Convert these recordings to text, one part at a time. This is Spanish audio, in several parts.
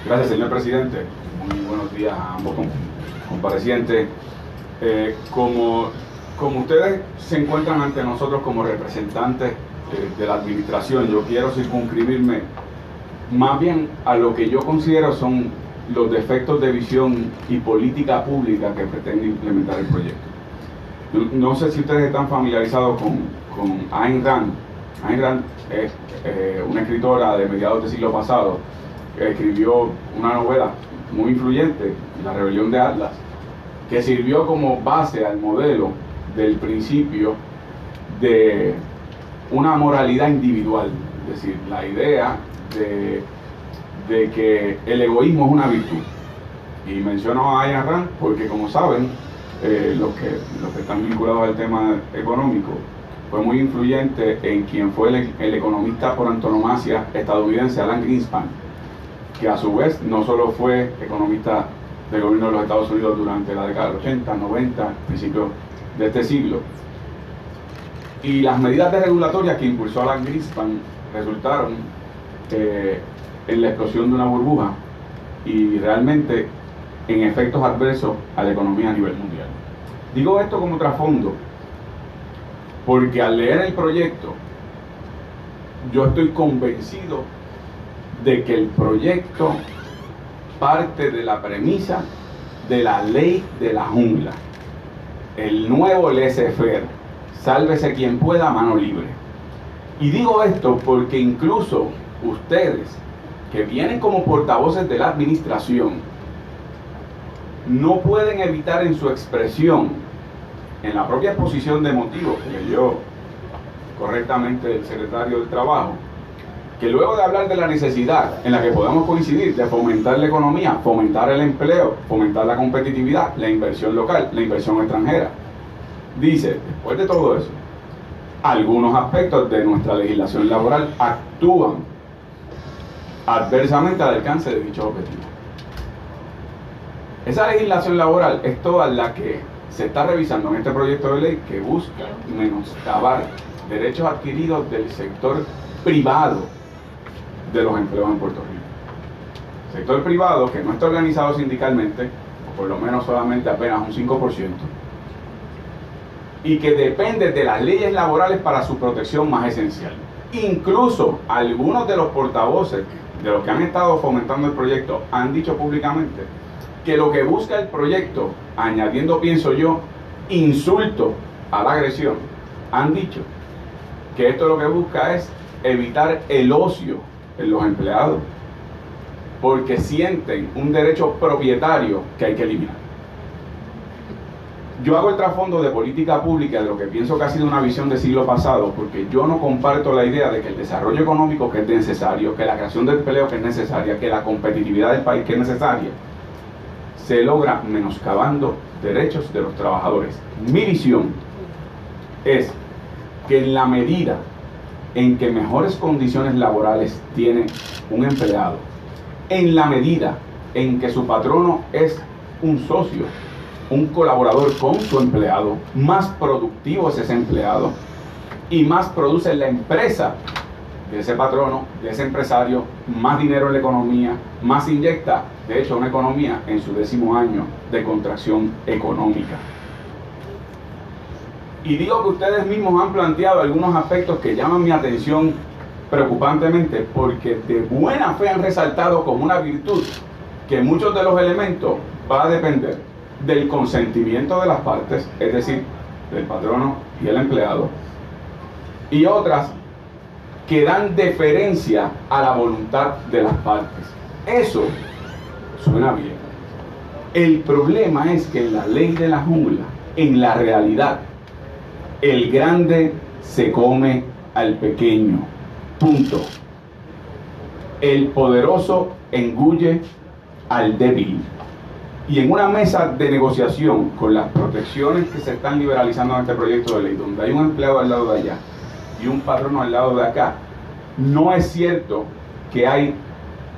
Gracias, señor presidente. Muy buenos días a ambos comparecientes. Como ustedes se encuentran ante nosotros como representantes de la administración, yo quiero circunscribirme más bien a lo que yo considero son los defectos de visión y política pública que pretende implementar el proyecto. No sé si ustedes están familiarizados con Ayn Rand. Ayn Rand es una escritora de mediados del siglo pasado que escribió una novela muy influyente, La Rebelión de Atlas, que sirvió como base al modelo del principio de una moralidad individual, es decir, la idea de que el egoísmo es una virtud. Y menciono a Ayn Rand porque, como saben, los que están vinculados al tema económico, fue muy influyente en quien fue el economista por antonomasia estadounidense Alan Greenspan, que a su vez no solo fue economista del gobierno de los Estados Unidos durante la década del 80, 90, principios de este siglo. Y las medidas regulatorias que impulsó Alan Greenspan resultaron en la explosión de una burbuja y realmente en efectos adversos a la economía a nivel mundial. Digo esto como trasfondo porque al leer el proyecto yo estoy convencido de que el proyecto parte de la premisa de la ley de la jungla, el nuevo laissez-faire, sálvese quien pueda, mano libre. Y digo esto porque incluso ustedes, que vienen como portavoces de la administración, no pueden evitar en su expresión, en la propia exposición de motivos que leyó correctamente el secretario del Trabajo, que luego de hablar de la necesidad en la que podemos coincidir de fomentar la economía, fomentar el empleo, fomentar la competitividad, la inversión local, la inversión extranjera, dice, después de todo eso, algunos aspectos de nuestra legislación laboral actúan adversamente al alcance de dicho objetivo. Esa legislación laboral es toda la que se está revisando en este proyecto de ley que busca menoscabar derechos adquiridos del sector privado de los empleos en Puerto Rico. Sector privado que no está organizado sindicalmente, o por lo menos solamente apenas un 5%, y que depende de las leyes laborales para su protección más esencial. Incluso algunos de los portavoces de los que han estado fomentando el proyecto han dicho públicamente que lo que busca el proyecto, añadiendo, pienso yo, insulto a la agresión, han dicho que esto lo que busca es evitar el ocio en los empleados, porque sienten un derecho propietario que hay que eliminar. Yo hago el trasfondo de política pública de lo que pienso que ha sido una visión del siglo pasado, porque yo no comparto la idea de que el desarrollo económico que es necesario, que la creación de empleo que es necesaria, que la competitividad del país que es necesaria, se logra menoscabando derechos de los trabajadores. Mi visión es que en la medida en que mejores condiciones laborales tiene un empleado, en la medida en que su patrono es un socio, un colaborador con su empleado, más productivo es ese empleado y más produce la empresa de ese patrono, de ese empresario, más dinero en la economía, más inyecta, de hecho, una economía en su 10º año de contracción económica. Y digo que ustedes mismos han planteado algunos aspectos que llaman mi atención preocupantemente, porque de buena fe han resaltado como una virtud que muchos de los elementos van a depender del consentimiento de las partes, es decir, del patrono y el empleado, y otras que dan deferencia a la voluntad de las partes. Eso suena bien. El problema es que en la ley de la jungla, en la realidad, el grande se come al pequeño. Punto. El poderoso engulle al débil. Y en una mesa de negociación con las protecciones que se están liberalizando en este proyecto de ley, donde hay un empleado al lado de allá y un patrono al lado de acá, no es cierto que hay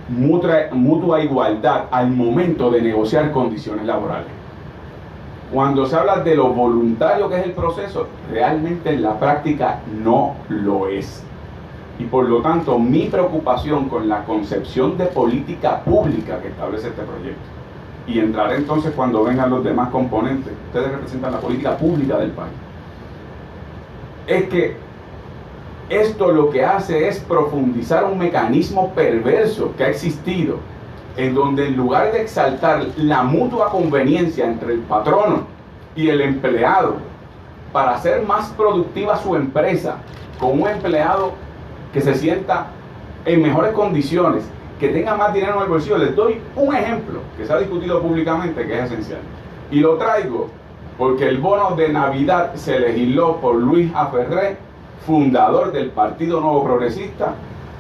mutua igualdad al momento de negociar condiciones laborales. Cuando se habla de lo voluntario que es el proceso, realmente en la práctica no lo es. Y por lo tanto, mi preocupación con la concepción de política pública que establece este proyecto, y entraré entonces cuando vengan los demás componentes, ustedes representan la política pública del país, es que esto lo que hace es profundizar un mecanismo perverso que ha existido, en donde en lugar de exaltar la mutua conveniencia entre el patrono y el empleado para hacer más productiva su empresa, con un empleado que se sienta en mejores condiciones, que tenga más dinero en el bolsillo. Les doy un ejemplo que se ha discutido públicamente, que es esencial, y lo traigo porque el bono de Navidad se legisló por Luis Aferré, fundador del Partido Nuevo Progresista,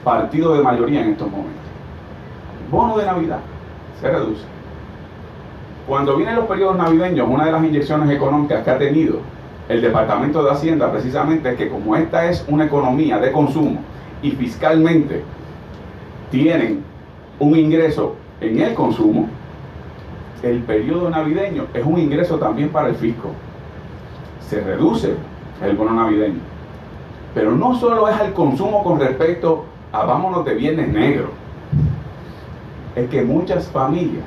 partido de mayoría en estos momentos. Bono de Navidad se reduce. Cuando vienen los periodos navideños, una de las inyecciones económicas que ha tenido el Departamento de Hacienda precisamente es que, como esta es una economía de consumo y fiscalmente tienen un ingreso en el consumo, el periodo navideño es un ingreso también para el fisco. Se reduce el bono navideño, pero no solo es al consumo con respecto a vámonos de Viernes Negro, es que muchas familias,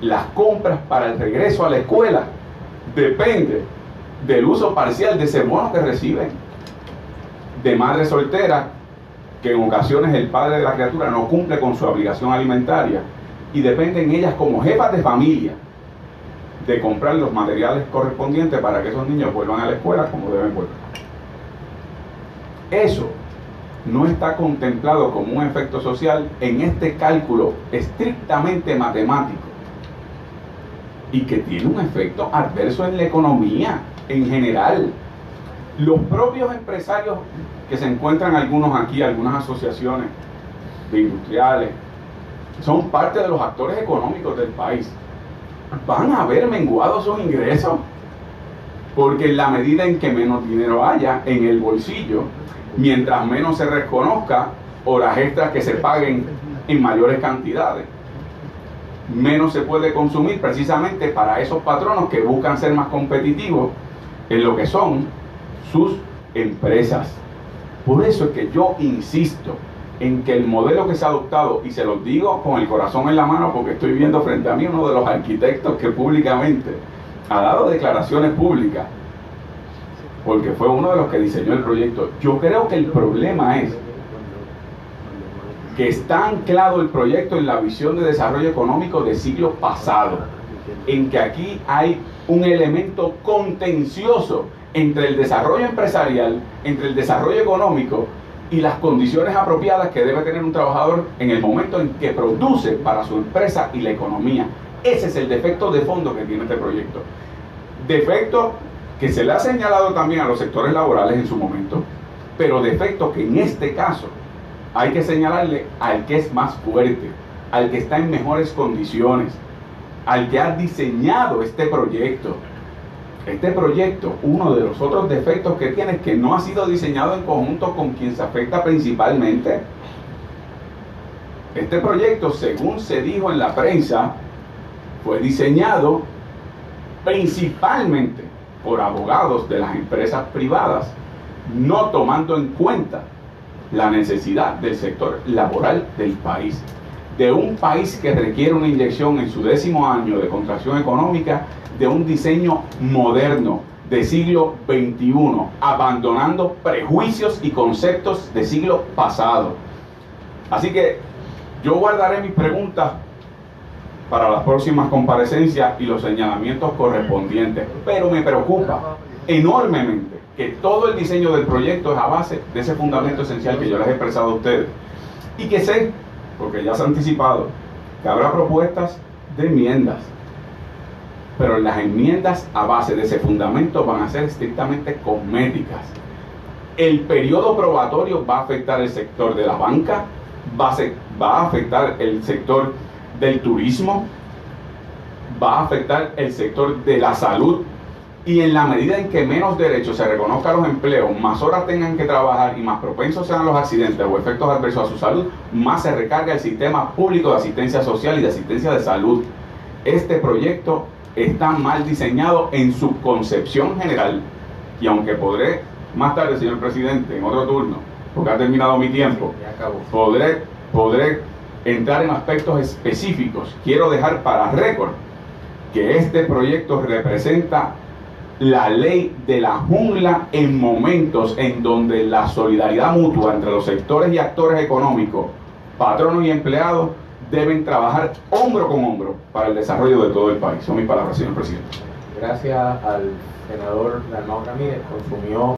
las compras para el regreso a la escuela depende del uso parcial de ese bono que reciben, de madres solteras, que en ocasiones el padre de la criatura no cumple con su obligación alimentaria, y dependen ellas como jefas de familia de comprar los materiales correspondientes para que esos niños vuelvan a la escuela como deben volver. Eso no está contemplado como un efecto social en este cálculo estrictamente matemático, y que tiene un efecto adverso en la economía en general. Los propios empresarios que se encuentran, algunos aquí, algunas asociaciones de industriales, son parte de los actores económicos del país, van a ver menguados sus ingresos, porque en la medida en que menos dinero haya en el bolsillo, mientras menos se reconozca horas extras que se paguen en mayores cantidades, menos se puede consumir precisamente para esos patronos que buscan ser más competitivos en lo que son sus empresas. Por eso es que yo insisto en que el modelo que se ha adoptado, y se los digo con el corazón en la mano porque estoy viendo frente a mí uno de los arquitectos que públicamente ha dado declaraciones públicas, porque fue uno de los que diseñó el proyecto. Yo creo que el problema es que está anclado el proyecto en la visión de desarrollo económico del siglo pasado, en que aquí hay un elemento contencioso entre el desarrollo empresarial, entre el desarrollo económico y las condiciones apropiadas que debe tener un trabajador en el momento en que produce para su empresa y la economía. Ese es el defecto de fondo que tiene este proyecto. Defecto que se le ha señalado también a los sectores laborales en su momento, pero defecto que en este caso hay que señalarle al que es más fuerte, al que está en mejores condiciones, al que ha diseñado este proyecto. Este proyecto, uno de los otros defectos que tiene es que no ha sido diseñado en conjunto con quien se afecta principalmente. Este proyecto, según se dijo en la prensa, fue diseñado principalmente por abogados de las empresas privadas, no tomando en cuenta la necesidad del sector laboral del país, de un país que requiere una inyección en su 10º año de contracción económica, de un diseño moderno de siglo XXI, abandonando prejuicios y conceptos de siglo pasado. Así que yo guardaré mis preguntas para las próximas comparecencias y los señalamientos correspondientes, pero me preocupa enormemente que todo el diseño del proyecto es a base de ese fundamento esencial que yo les he expresado a ustedes, y que sé, porque ya se ha anticipado, que habrá propuestas de enmiendas, pero las enmiendas a base de ese fundamento van a ser estrictamente cosméticas. El periodo probatorio va a afectar el sector de la banca, va a afectar el sector del turismo, va a afectar el sector de la salud, y en la medida en que menos derechos se reconozcan a los empleos, más horas tengan que trabajar y más propensos sean los accidentes o efectos adversos a su salud, más se recarga el sistema público de asistencia social y de asistencia de salud. Este proyecto está mal diseñado en su concepción general, y aunque podré más tarde, señor presidente, en otro turno, porque ha terminado mi tiempo, Ya acabó. podré entrar en aspectos específicos. Quiero dejar para récord que este proyecto representa la ley de la jungla en momentos en donde la solidaridad mutua entre los sectores y actores económicos, patronos y empleados, deben trabajar hombro con hombro para el desarrollo de todo el país. Son mis palabras, señor presidente. Gracias al senador Dalmau Ramírez, consumió